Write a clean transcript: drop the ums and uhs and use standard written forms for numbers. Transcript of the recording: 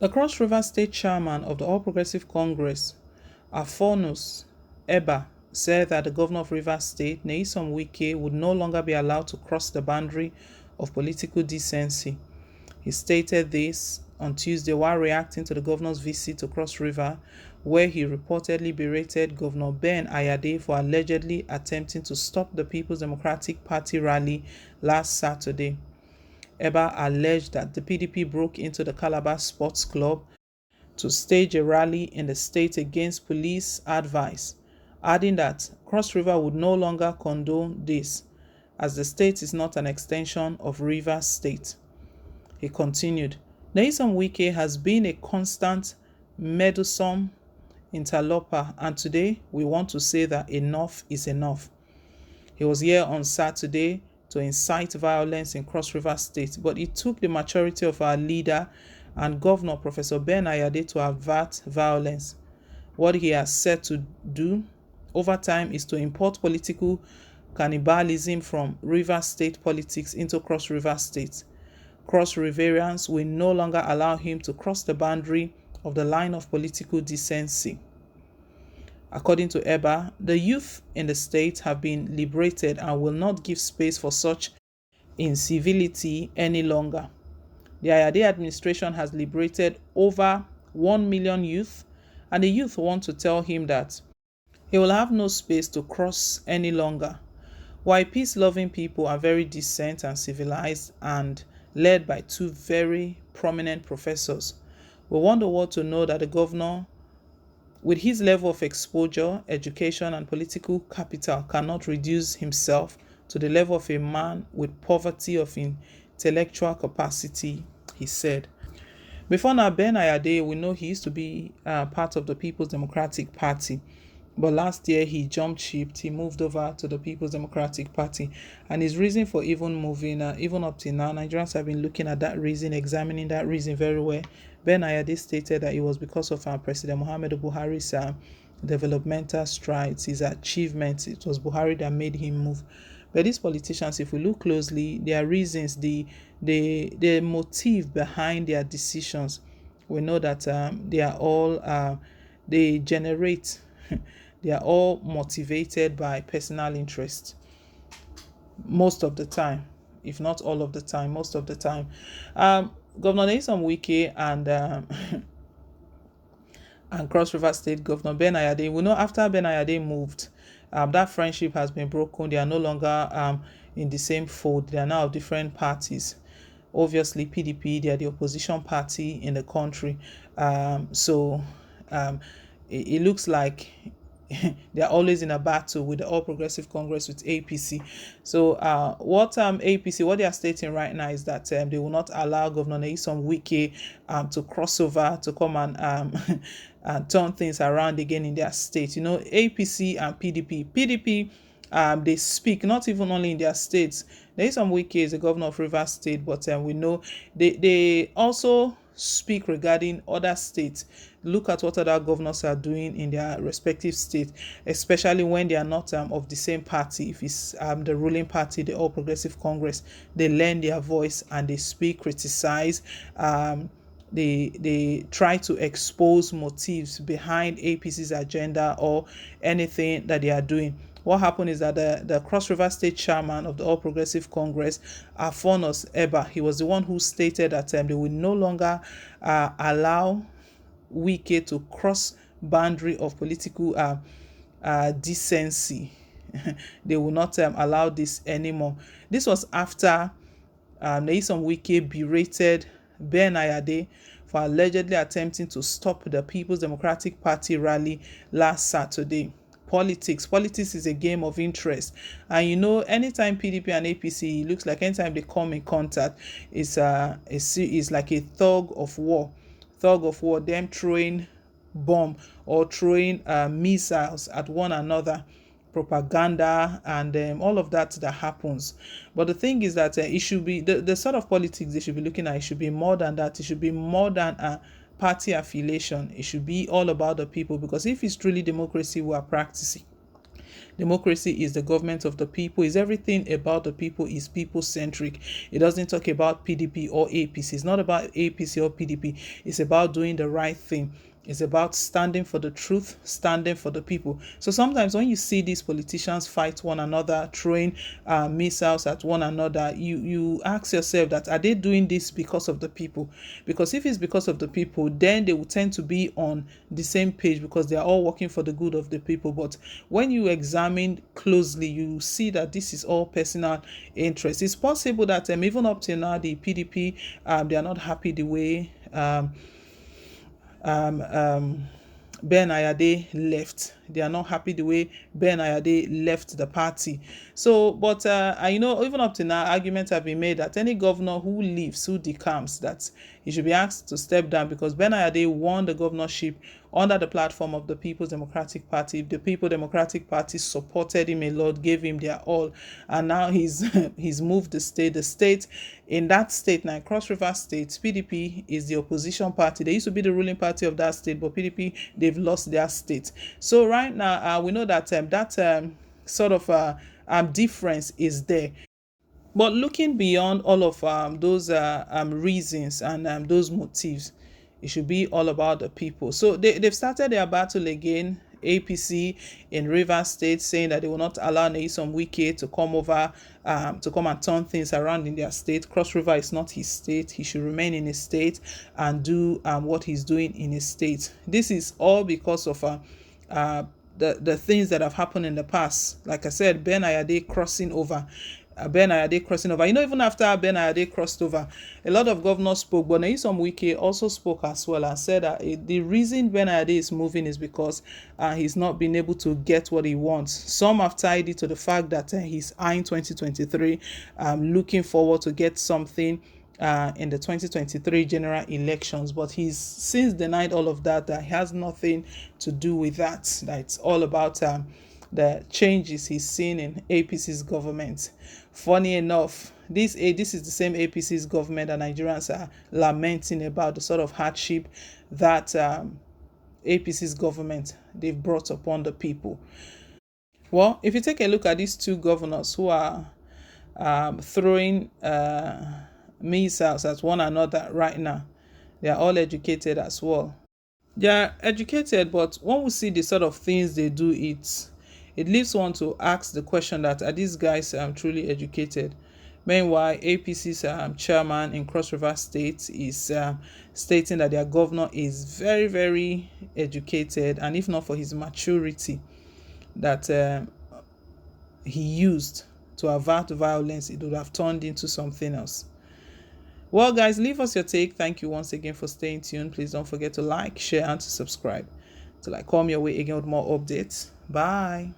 The Cross River State Chairman of the All Progressive Congress, Alphonsus Eba, said that the governor of Rivers State, Nyesom Wike, would no longer be allowed to cross the boundary of political decency. He stated this on Tuesday while reacting to the governor's visit to Cross River, where he reportedly berated Governor Ben Ayade for allegedly attempting to stop the People's Democratic Party rally last Saturday. Eba alleged that the PDP broke into the Calabar Sports Club to stage a rally in the state against police advice, adding that Cross River would no longer condone this, as the state is not an extension of Rivers State. He continued, Nyesom Wike has been a constant, meddlesome interloper, and today we want to say that enough is enough. He was here on Saturday to incite violence in Cross River State, but it took the maturity of our leader and Governor Professor Ben Ayade to avert violence. What he has set to do over time is to import political cannibalism from River State politics into Cross River State. Cross Riverians will no longer allow him to cross the boundary of the line of political decency. According to Eba, the youth in the state have been liberated and will not give space for such incivility any longer. The Ayade administration has liberated over 1 million youth, and the youth want to tell him that he will have no space to cross any longer. While peace-loving people are very decent and civilized and led by two very prominent professors, we want the world to know that the governor, with his level of exposure, education, and political capital, cannot reduce himself to the level of a man with poverty of intellectual capacity, he said. Before now, Ben Ayade, we know he used to be part of the People's Democratic Party. But last year, he jumped ship. He moved over to the People's Democratic Party. And his reason for even moving, even up till now, Nigerians have been looking at that reason, examining that reason very well. Ben Ayade stated that it was because of President Muhammadu Buhari's developmental strides, his achievements. It was Buhari that made him move. But these politicians, if we look closely, their reasons, the motive behind their decisions, we know that they are all, they generate, they are all motivated by personal interest. Most of the time, if not all of the time, most of the time. Governor Nyesom Wike and Cross River State Governor Ben Ayade, we know after Ben Ayade moved, that friendship has been broken. They are no longer in the same fold. They are now of different parties. Obviously, PDP, they are the opposition party in the country. It looks like they are always in a battle with the All Progressive Congress, with APC. So what APC, what they are stating right now is that they will not allow Governor Nyesom Wike to cross over, to come and and turn things around again in their state. You know, APC and PDP, they speak not even only in their states. Nyesom Wike is the governor of Rivers State, but we know they also speak regarding other states. Look at what other governors are doing in their respective states, especially when they are not of the same party. If it's the ruling party, the All Progressive Congress, they lend their voice and they speak, criticize, they try to expose motives behind APC's agenda or anything that they are doing. What happened is that the Cross River State Chairman of the All Progressive Congress, Alphonsus Eba, he was the one who stated that they will no longer allow Wike to cross boundary of political decency. They will not allow this anymore. This was after Nyesom Wike berated Ben Ayade for allegedly attempting to stop the People's Democratic Party rally last Saturday. Politics is a game of interest, and you know, anytime PDP and APC, it looks like anytime they come in contact, it's like a tug of war, them throwing bomb or throwing missiles at one another, propaganda and all of that happens. But the thing is that it should be the sort of politics they should be looking at. It should be more than that. It should be more than party affiliation. It should be all about the people, because if it's truly democracy we are practicing, Democracy is the government of the people. Is everything about the people, is people centric. It doesn't talk about PDP or APC. It's not about APC or PDP. It's about doing the right thing. It's about standing for the truth, standing for the people. So sometimes when you see these politicians fight one another, throwing missiles at one another, you ask yourself that, are they doing this because of the people? Because if it's because of the people, then they will tend to be on the same page because they are all working for the good of the people. But when you examine closely, you see that this is all personal interest. It's possible that even up till now, the PDP, they are not happy the way um, um, Ben Ayade left. They are not happy the way Ben Ayade left the party. So, but even up to now, arguments have been made that any governor who leaves, who decamps, that he should be asked to step down because Ben Ayade won the governorship under the platform of the People's Democratic Party. The People Democratic Party supported him a lot, gave him their all, and now he's he's moved the state. The state in that state now, Cross River State, PDP is the opposition party. They used to be the ruling party of that state, but PDP, they've lost their state. So right now, we know that sort of difference is there. But looking beyond all of those reasons and those motives, it should be all about the people. So they've started their battle again. APC in Rivers State saying that they will not allow Nyesom Wike to come over, to come and turn things around in their state. Cross River is not his state. He should remain in his state and do what he's doing in his state. This is all because of the things that have happened in the past. Like I said, Ben Ayade crossing over. Even after Ben Ayade crossed over, a lot of governors spoke, but Nyesom Wike also spoke as well and said that the reason Ben Ayade is moving is because he's not been able to get what he wants. Some have tied it to the fact that he's eyeing 2023, looking forward to get something in the 2023 general elections, but he's since denied all of that. That has nothing to do with that. That it's all about the changes he's seen in APC's government. Funny enough, this is the same APC's government that Nigerians are lamenting about, the sort of hardship that APC's government they've brought upon the people. Well, if you take a look at these two governors who are throwing missiles at one another right now, they are all educated as well. They are educated, but when we see the sort of things they do, it leaves one to ask the question that, are these guys truly educated? Meanwhile, APC's chairman in Cross River State is stating that their governor is very, very educated, and if not for his maturity that he used to avert violence, it would have turned into something else. Well, guys, leave us your take. Thank you once again for staying tuned. Please don't forget to like, share, and to subscribe till I come your way again with more updates. Bye.